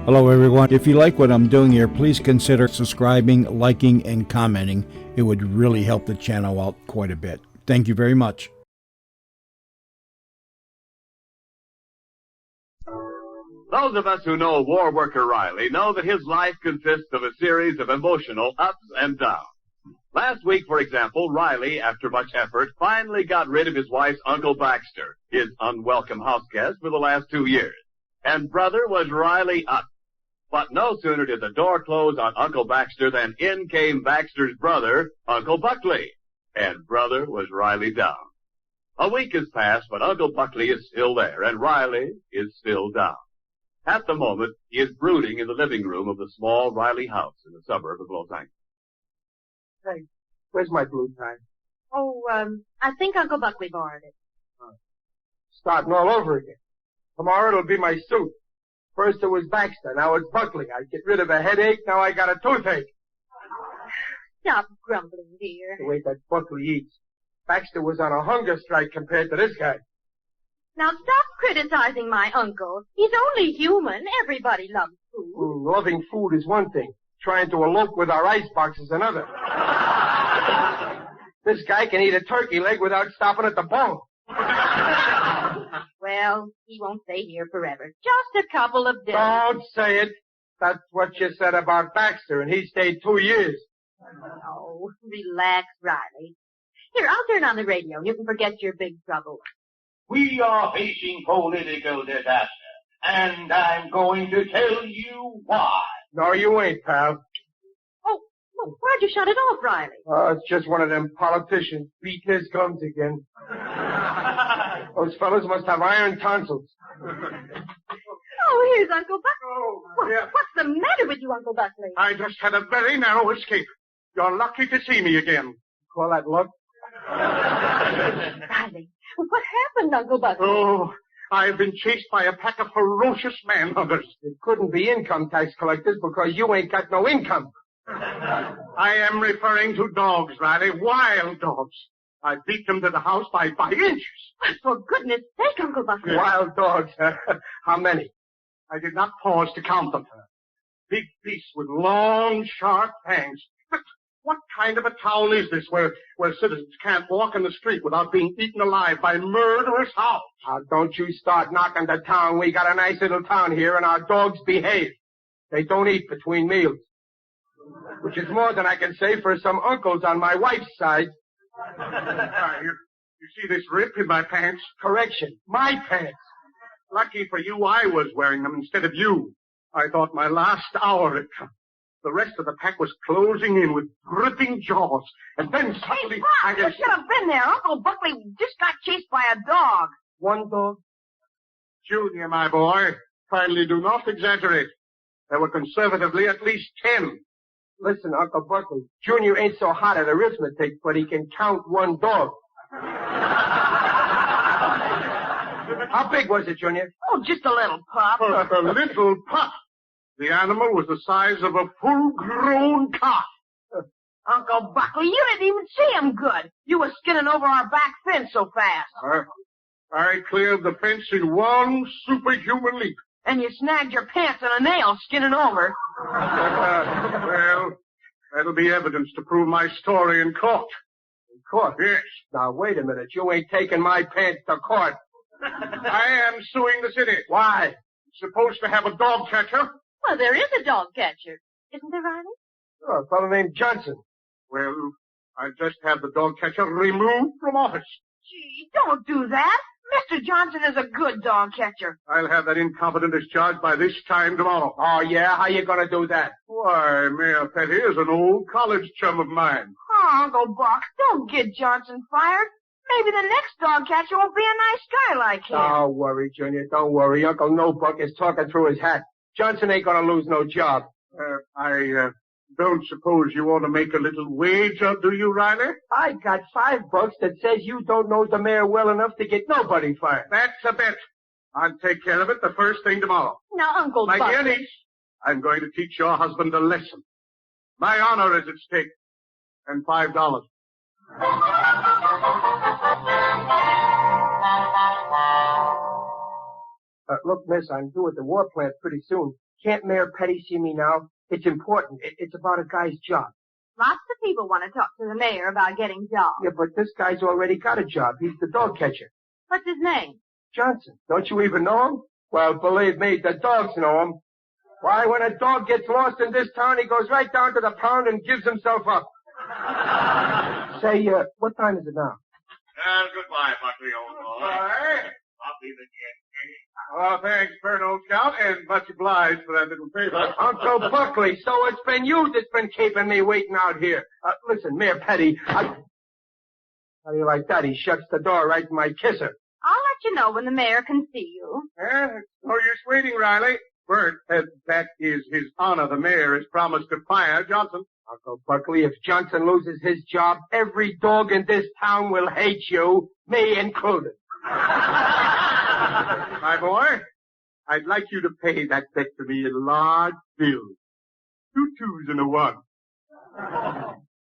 Hello, everyone. If you like what I'm doing here, please consider subscribing, liking, and commenting. It would really help the channel out quite a bit. Thank you very much. Those of us who know war worker Riley know that his life consists of a series of emotional ups and downs. Last week, for example, Riley, after much effort, finally got rid of his wife's Uncle Baxter, his unwelcome house guest for the last 2 years. And brother was Riley up. But no sooner did the door close on Uncle Baxter than in came Baxter's brother, Uncle Buckley. And brother was Riley down. A week has passed, but Uncle Buckley is still there, and Riley is still down. At the moment, he is brooding in the living room of the small Riley house in the suburb of Los Angeles. Hey, where's my blue tie? Oh, I think Uncle Buckley borrowed it. Starting all over again. Tomorrow it'll be my suit. First it was Baxter, now it's Buckley. I get rid of a headache, now I got a toothache. Stop grumbling, dear. The way that Buckley eats. Baxter was on a hunger strike compared to this guy. Now stop criticizing my uncle. He's only human. Everybody loves food. Loving food is one thing. Trying to elope with our icebox is another. This guy can eat a turkey leg without stopping at the bone. Well, he won't stay here forever. Just a couple of days. Don't say it. That's what you said about Baxter, and he stayed 2 years. Oh, relax, Riley. Here, I'll turn on the radio and you can forget your big trouble. We are facing political disaster, and I'm going to tell you why. No, you ain't, pal. Oh, well, why'd you shut it off, Riley? Oh, it's just one of them politicians beating his gums again. Those fellas must have iron tonsils. Oh, here's Uncle Buckley. Oh, yeah. What's the matter with you, Uncle Buckley? I just had a very narrow escape. You're lucky to see me again. Call that luck? Riley, what happened, Uncle Buckley? Oh, I've been chased by a pack of ferocious manhunters. It couldn't be income tax collectors because you ain't got no income. I am referring to dogs, Riley, wild dogs. I beat them to the house by inches. For goodness sake, Uncle Buckley. Wild dogs, huh? How many? I did not pause to count them. Big beasts with long, sharp fangs. But what kind of a town is this where citizens can't walk in the street without being eaten alive by murderous hounds? Now, don't you start knocking the town. We got a nice little town here, and our dogs behave. They don't eat between meals. Which is more than I can say for some uncles on my wife's side. You see this rip in my pants? Correction, my pants. Lucky for you, I was wearing them instead of you. I thought my last hour had come. The rest of the pack was closing in with gripping jaws. And then suddenly... Hey, Pop, you should have been there. Uncle Buckley just got chased by a dog. One dog? Junior, my boy, kindly do not exaggerate. There were conservatively at least 10. Listen, Uncle Buckley, Junior ain't so hot at arithmetic, but he can count one dog. How big was it, Junior? Oh, just a little, Pop. A little pup. The animal was the size of a full-grown cock. Uncle Buckley, you didn't even see him good. You were skinning over our back fence so fast. I cleared the fence in one superhuman leap. And you snagged your pants on a nail skinning over. Well, that'll be evidence to prove my story in court. In court? Yes. Now, wait a minute. You ain't taking my pants to court. I am suing the city. Why? Supposed to have a dog catcher. Well, there is a dog catcher. Isn't there, Riley? Oh, a fellow named Johnson. Well, I just have the dog catcher removed from office. Gee, don't do that. Mr. Johnson is a good dog catcher. I'll have that incompetent discharged by this time tomorrow. Oh, yeah? How you gonna do that? Why, Mayor Petty is an old college chum of mine. Oh, Uncle Buck, don't get Johnson fired. Maybe the next dog catcher will be a nice guy like him. Don't worry, Junior. Don't worry. Uncle No Buck is talking through his hat. Johnson ain't gonna lose no job. I don't suppose you want to make a little wager, do you, Riley? I got $5 that says you don't know the mayor well enough to get nobody fired. That's a bet. I'll take care of it the first thing tomorrow. Now, Uncle My Buck. dear niece, I'm going to teach your husband a lesson. My honor is at stake. And $5. Look, miss, I'm due at the war plant pretty soon. Can't Mayor Petty see me now? It's important. It's about a guy's job. Lots of people want to talk to the mayor about getting jobs. Yeah, but this guy's already got a job. He's the dog catcher. What's his name? Johnson. Don't you even know him? Well, believe me, the dogs know him. Why, when a dog gets lost in this town, he goes right down to the pound and gives himself up. Say, what time is it now? Goodbye, Buckley, old boy. I'll be the jet. Oh, thanks, Bert, old scout, and much obliged for that little favor. Uncle Buckley, so it's been you that's been keeping me waiting out here. Listen, Mayor Petty, How do you like that? He shuts the door right in my kisser. I'll let you know when the mayor can see you. No use waiting, Riley. Bert, that is his honor. The mayor has promised to fire Johnson. Uncle Buckley, if Johnson loses his job, every dog in this town will hate you, me included. My boy, I'd like you to pay that bet to me in large bills. 2 2s and a 1.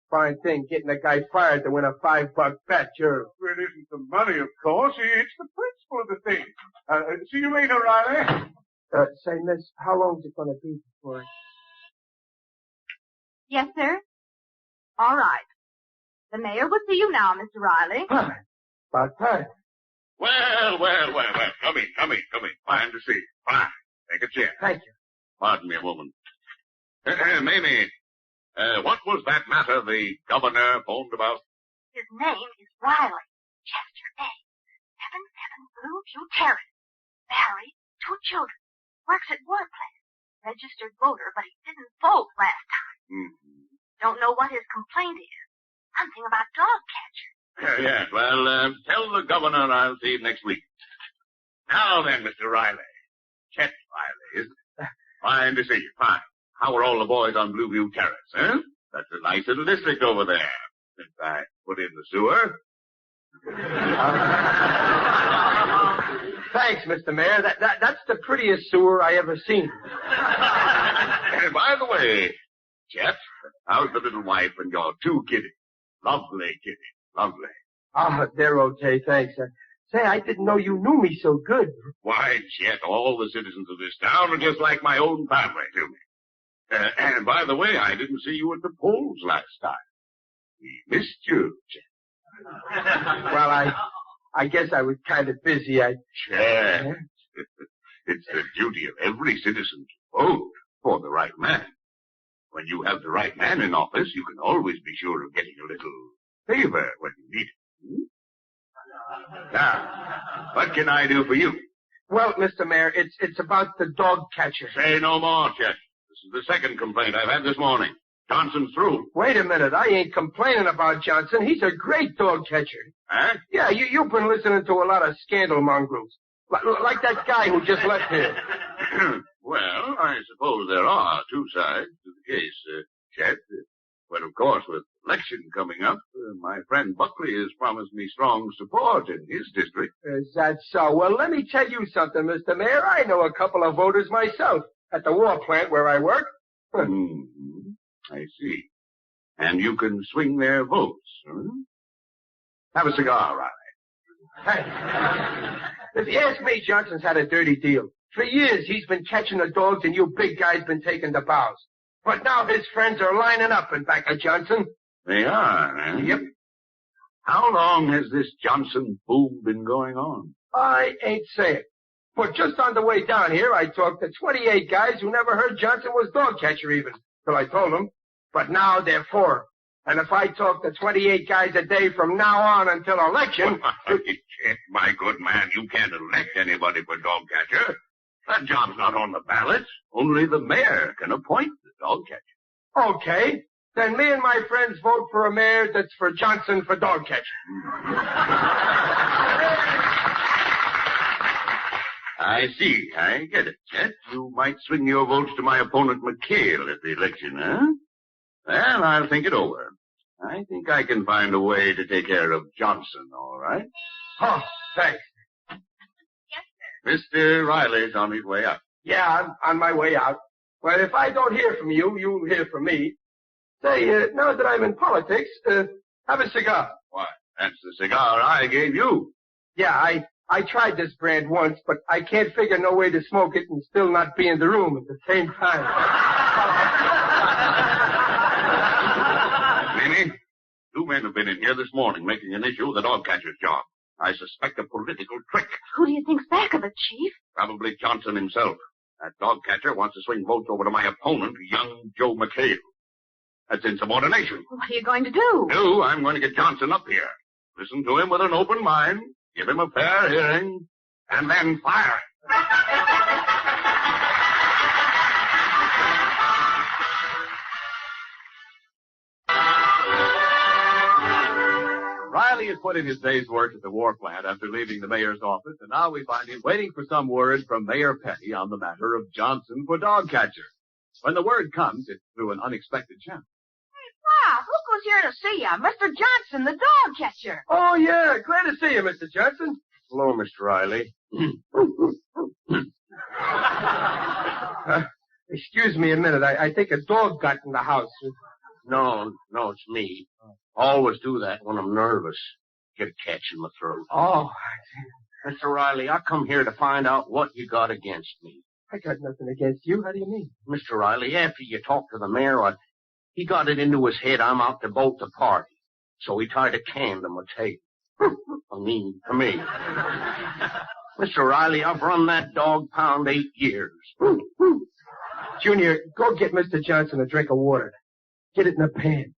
Fine thing, getting a guy fired to win a $5 bet, sure. Well, it isn't the money, of course. It's the principle of the thing. See you later, Riley. Say, miss, how long's it going to be before Yes, sir. All right. The mayor will see you now, Mr. Riley. About time. Well. Come in. Fine to see you. Fine. Take a chair. Thank you. Pardon me a moment. Mamie, what was that matter the governor phoned about? His name is Riley. Chester A. 77 Blueview Terrace. Married, 2 children. Works at war plant. Registered voter, but he didn't vote last time. Mm-hmm. Don't know what his complaint is. Something about dog catcher. Yes, well, tell the governor I'll see him next week. Now then, Mr. Riley. Chet Riley, isn't it? Fine to see you. Fine. How are all the boys on Blueview Terrace, eh? That's a nice little district over there. Since I put in the sewer. Thanks, Mr. Mayor. That's the prettiest sewer I ever seen. And by the way, Chet, how's the little wife and your 2 kiddies? Lovely kiddies. Lovely. Ah, they're okay, thanks. Say, I didn't know you knew me so good. Why, Chet, all the citizens of this town are just like my own family to me. And by the way, I didn't see you at the polls last time. We missed you, Chet. Well, I guess I was kind of busy. Chet, it's the duty of every citizen to vote for the right man. When you have the right man in office, you can always be sure of getting a little favor when you need it. Now, what can I do for you? Well, Mr. Mayor, it's about the dog catcher. Say no more, Chet. This is the second complaint I've had this morning. Johnson's through. Wait a minute. I ain't complaining about Johnson. He's a great dog catcher. Huh? Yeah, you've been listening to a lot of scandal mongrels. Like that guy who just left here. Well, I suppose there are 2 sides to the case, Chet. But of course, with election coming up, my friend Buckley has promised me strong support in his district. Is that so? Well, let me tell you something, Mr. Mayor. I know a couple of voters myself at the war plant where I work. Mm-hmm. I see. And you can swing their votes, huh? Have a cigar, Riley. If you ask me, Johnson's had a dirty deal. For years, he's been catching the dogs, and you big guys been taking the bows. But now his friends are lining up in back of Johnson. They are, eh? Yep. How long has this Johnson boom been going on? I ain't saying. But just on the way down here, I talked to 28 guys who never heard Johnson was dog catcher even, till I told them. But now they're 4. And if I talk to 28 guys a day from now on until election... My good man, you can't elect anybody for dog catcher. That job's not on the ballot. Only the mayor can appoint the dog catcher. Okay. Then me and my friends vote for a mayor that's for Johnson for dog catcher. I see. I get it, Chet. You might swing your votes to my opponent McHale at the election, huh? Well, I'll think it over. I think I can find a way to take care of Johnson, all right? Oh, thanks. Yes, sir. Mr. Riley's on his way out. Yeah, I'm on my way out. Well, if I don't hear from you, you'll hear from me. Say, now that I'm in politics, have a cigar. Why, that's the cigar I gave you. Yeah, I tried this brand once, but I can't figure no way to smoke it and still not be in the room at the same time. Mamie, 2 men have been in here this morning making an issue of the dog catcher's job. I suspect a political trick. Who do you think's back of it, Chief? Probably Johnson himself. That dog catcher wants to swing votes over to my opponent, young Joe McHale. That's insubordination. What are you going to do? I'm going to get Johnson up here. Listen to him with an open mind, give him a fair hearing, and then fire him. Riley has put in his day's work at the war plant after leaving the mayor's office, and now we find him waiting for some word from Mayor Petty on the matter of Johnson for dog catcher. When the word comes, it's through an unexpected channel. Pop, look who's here to see you. Mr. Johnson, the dog catcher. Oh, yeah. Glad to see you, Mr. Johnson. Hello, Mr. Riley. Excuse me a minute. I think a dog got in the house. No, it's me. Always do that when I'm nervous. Get a catch in my throat. Oh, Mr. Riley, I come here to find out what you got against me. I got nothing against you. How do you mean? Mr. Riley, after you talked to the mayor, he got it into his head I'm out to vote the party. So he tied a can to my tail. To me. Mr. Riley, I've run that dog pound 8 years. Junior, go get Mr. Johnson a drink of water. Get it in a pan.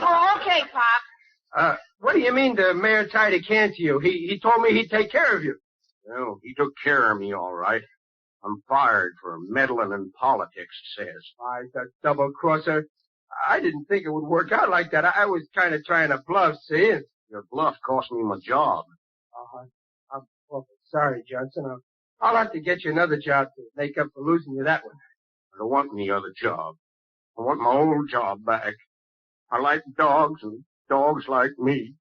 Oh, okay, Pop. What do you mean the mayor tied a can to you? He told me he'd take care of you. Well, he took care of me, all right. I'm fired for meddling in politics, it says. Why, that double-crosser. I didn't think it would work out like that. I was kind of trying to bluff, see? Your bluff cost me my job. I'm awful sorry, Johnson. I'll have to get you another job to make up for losing you that one. I don't want any other job. I want my old job back. I like dogs, and dogs like me.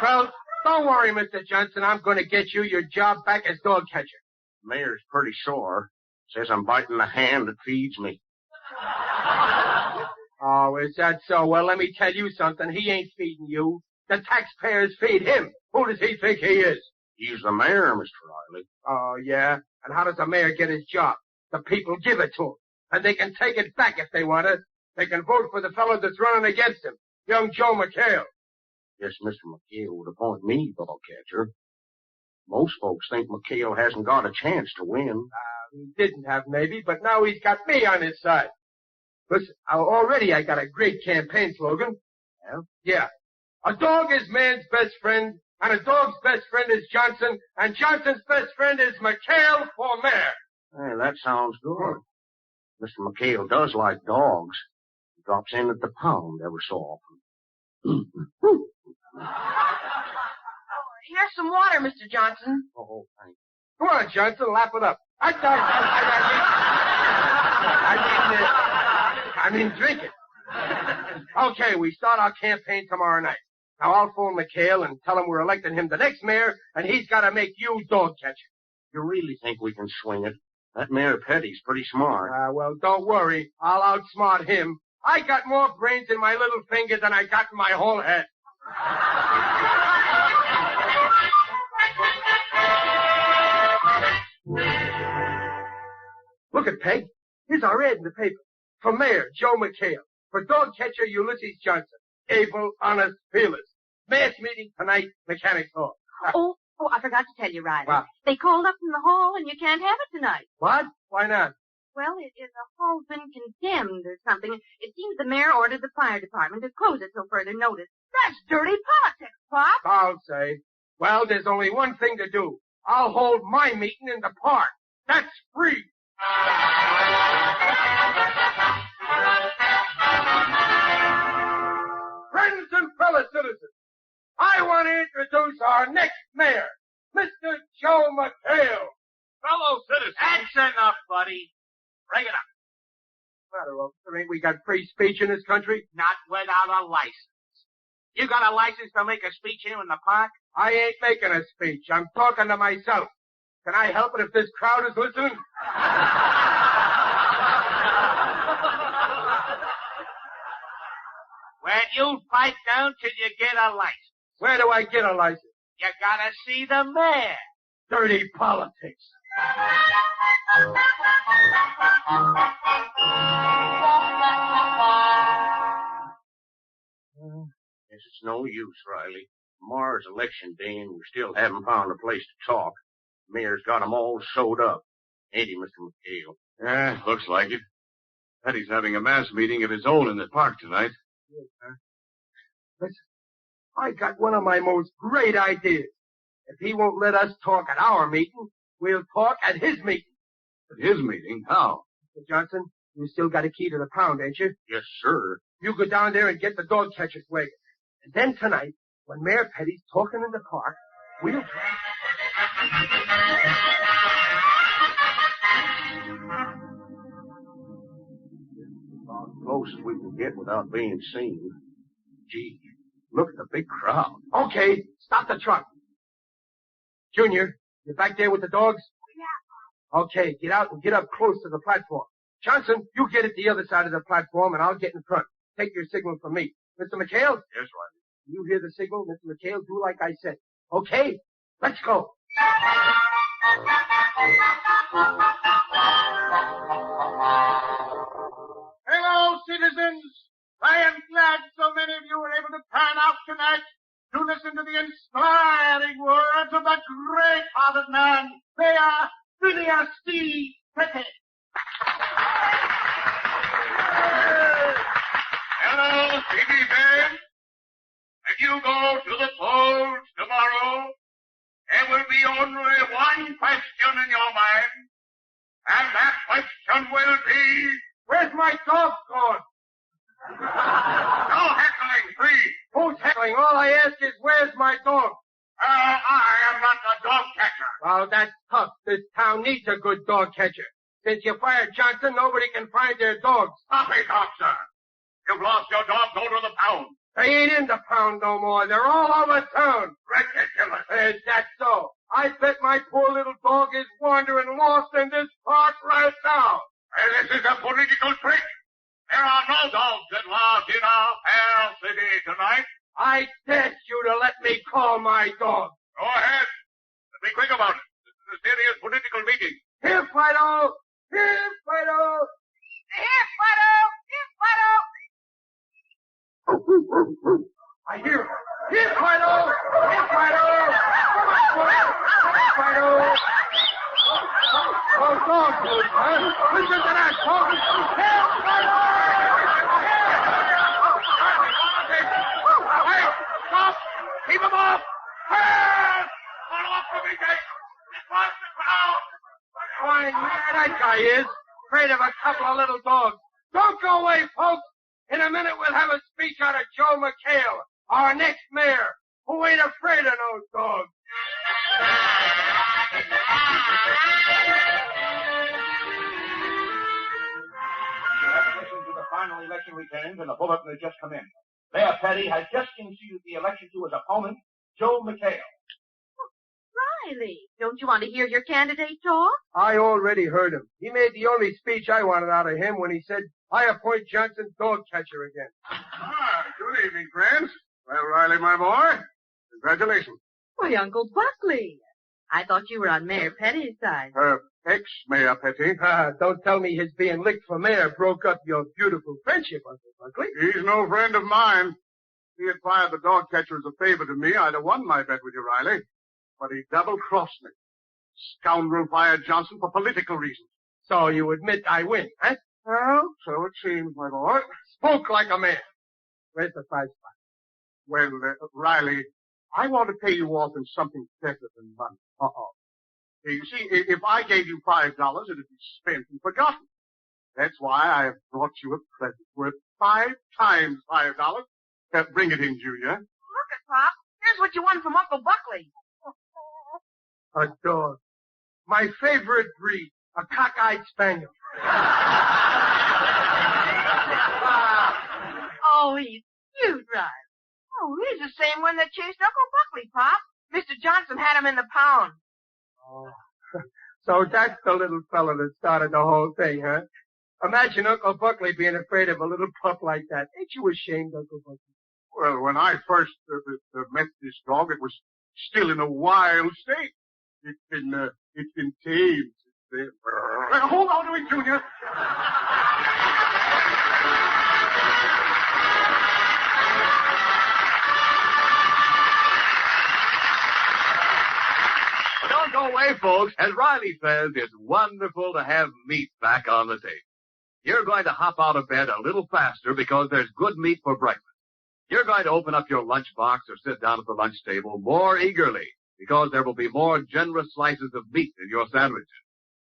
Well, don't worry, Mr. Johnson. I'm going to get you your job back as dog catcher. The mayor's pretty sore. Says I'm biting the hand that feeds me. Oh, is that so? Well, let me tell you something. He ain't feeding you. The taxpayers feed him. Who does he think he is? He's the mayor, Mr. Riley. Oh, yeah? And how does the mayor get his job? The people give it to him. And they can take it back if they want it. They can vote for the fellow that's running against him, young Joe McHale. Guess Mr. McHale would appoint me dog catcher. Most folks think McHale hasn't got a chance to win. He didn't have, maybe, but now he's got me on his side. Listen, already I got a great campaign slogan. Well? Yeah. A dog is man's best friend, and a dog's best friend is Johnson, and Johnson's best friend is McHale for mayor. Hey, that sounds good. Mr. McHale does like dogs. He drops in at the pound every so often. Here's some water, Mr. Johnson. Oh, thanks. Come on, Johnson, lap it up. I mean, drink it. Okay, we start our campaign tomorrow night. Now, I'll phone McHale and tell him we're electing him the next mayor, and he's got to make you dog catcher. You really think we can swing it? That Mayor Petty's pretty smart. Well, don't worry. I'll outsmart him. I got more brains in my little finger than I got in my whole head. Look at Peg. Here's our ad in the paper. For Mayor, Joe McHale. For dog catcher, Ulysses Johnson. Able, honest, fearless. Mass meeting tonight, Mechanics Hall. Oh, I forgot to tell you, Riley. What? They called up from the hall and you can't have it tonight. What? Why not? Well, the hall's been condemned or something. It seems the mayor ordered the fire department to close it till further notice. That's dirty politics, Pop. I'll say. Well, there's only one thing to do. I'll hold my meeting in the park. That's free. Friends and fellow citizens, I want to introduce our next mayor, Mr. Joe McHale. Fellow citizens. That's enough, buddy. Bring it up. Matter, officer, ain't we got free speech in this country? Not without a license. You got a license to make a speech here in the park? I ain't making a speech. I'm talking to myself. Can I help it if this crowd is listening? Well, you fight down till you get a license. Where do I get a license? You gotta see the mayor. Dirty politics. Guess it's no use, Riley. Tomorrow's election day, and we still haven't found a place to talk. The mayor's got 'em all sewed up. Ain't he, Mr. McHale? Yeah, looks like it. Petty's having a mass meeting of his own in the park tonight. Yes, sir. Listen, I got one of my most great ideas. If he won't let us talk at our meeting, we'll talk at his meeting. At his meeting? How? Mr. Johnson, you still got a key to the pound, ain't you? Yes, sir. You go down there and get the dog catcher's wagon. And then tonight, when Mayor Petty's talking in the park, we'll... About as close as we can get without being seen. Gee, look at the big crowd. Okay, stop the truck. Junior, you back there with the dogs? Yeah. Okay, get out and get up close to the platform. Johnson, you get at the other side of the platform and I'll get in front. Take your signal from me. Mr. McHale? Yes, Riley. You hear the signal, Mr. McHale? Do like I said. Okay, let's go. Hello, citizens. I am glad so many of you were able to turn out tonight to listen to the inspiring words of that great-hearted man, Mayor Phineas C. Petty. Hello, citizens. If you go to the polls tomorrow, there will be only one question in your mind, and that question will be, Where's my dog gone? no heckling, please. Who's heckling? All I ask is, where's my dog? I am not the dog catcher. Well, that's tough. This town needs a good dog catcher. Since you fired Johnson, nobody can find their dogs. Stop it, officer. You've lost your dog. Go to the pound. They ain't in the pound no more. They're all over town. Ridiculous. Is that so? I bet my poor little dog is wandering lost in this park right now. This is a political trick. There are no dogs at large in our fair city tonight. I test you to let me call my dog. Go ahead. But be quick about it. This is a serious political meeting. Here, Fido! Here, Fido! Here, Fido! Here, Fido! I hear him. Here, Fido! Here, Fido! Here, Fido! Oh, dog food, huh? Listen to that, dog. Here, Fido! Hey, stop! Keep him off! Hey! Follow up for me, Jake! Watch the crowd! Fine, man, that guy is. Afraid of a couple of little dogs. Don't go away, folks. In a minute, we'll have a speech out of Joe McHale, our next mayor, who ain't afraid of no dogs. Listened to the final election returns, and the bulletin has just come in. Mayor Petty has just conceded the election to his opponent, Joe McHale. Riley, don't you want to hear your candidate talk? I already heard him. He made the only speech I wanted out of him when he said, I appoint Johnson dog catcher again. Good evening, friends. Well, Riley, my boy, congratulations. Why, Uncle Buckley. I thought you were on Mayor Petty's side. Ex-Mayor Petty. Don't tell me his being licked for mayor broke up your beautiful friendship, Uncle Buckley. He's no friend of mine. If he had fired the dog catcher as a favor to me, I'd have won my bet with you, Riley. But he double-crossed me. Scoundrel fired Johnson for political reasons. So you admit I win, huh? Well, so it seems, my boy. Spoke like a man. Where's the prize pot? Well, Riley, I want to pay you off in something better than money. You see, if I gave you $5, it'd be spent and forgotten. That's why I have brought you a present worth 5 times $5. Bring it in, Junior. Look at Pop. Here's what you won from Uncle Buckley. A dog. My favorite breed. A cockeyed spaniel. Oh, he's cute, Riley. Oh, he's the same one that chased Uncle Buckley, Pop. Mr. Johnson had him in the pound. Oh. So that's the little fella that started the whole thing, huh? Imagine Uncle Buckley being afraid of a little pup like that. Ain't you ashamed, Uncle Buckley? Well, when I first met this dog, it was still in a wild state. It's been tamed since then. Hold on to it, Junior. Don't go away, folks. As Riley says, it's wonderful to have meat back on the table. You're going to hop out of bed a little faster because there's good meat for breakfast. You're going to open up your lunchbox or sit down at the lunch table more eagerly because there will be more generous slices of meat in your sandwiches.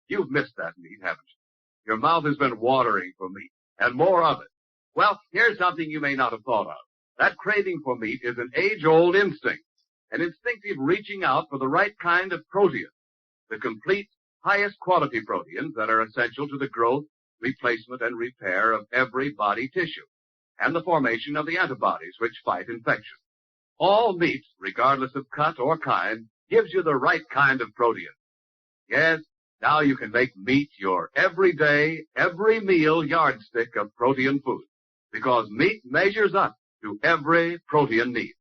You've missed that meat, haven't you? Your mouth has been watering for meat, and more of it. Well, here's something you may not have thought of. That craving for meat is an age-old instinct, an instinctive reaching out for the right kind of protein, the complete, highest quality proteins that are essential to the growth, replacement, and repair of every body tissue, and the formation of the antibodies which fight infection. All meat, regardless of cut or kind, gives you the right kind of protein. Yes, now you can make meat your everyday, every meal yardstick of protein food, because meat measures up to every protein need.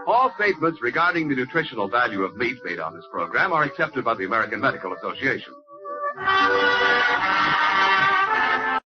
All statements regarding the nutritional value of meat made on this program are accepted by the American Medical Association.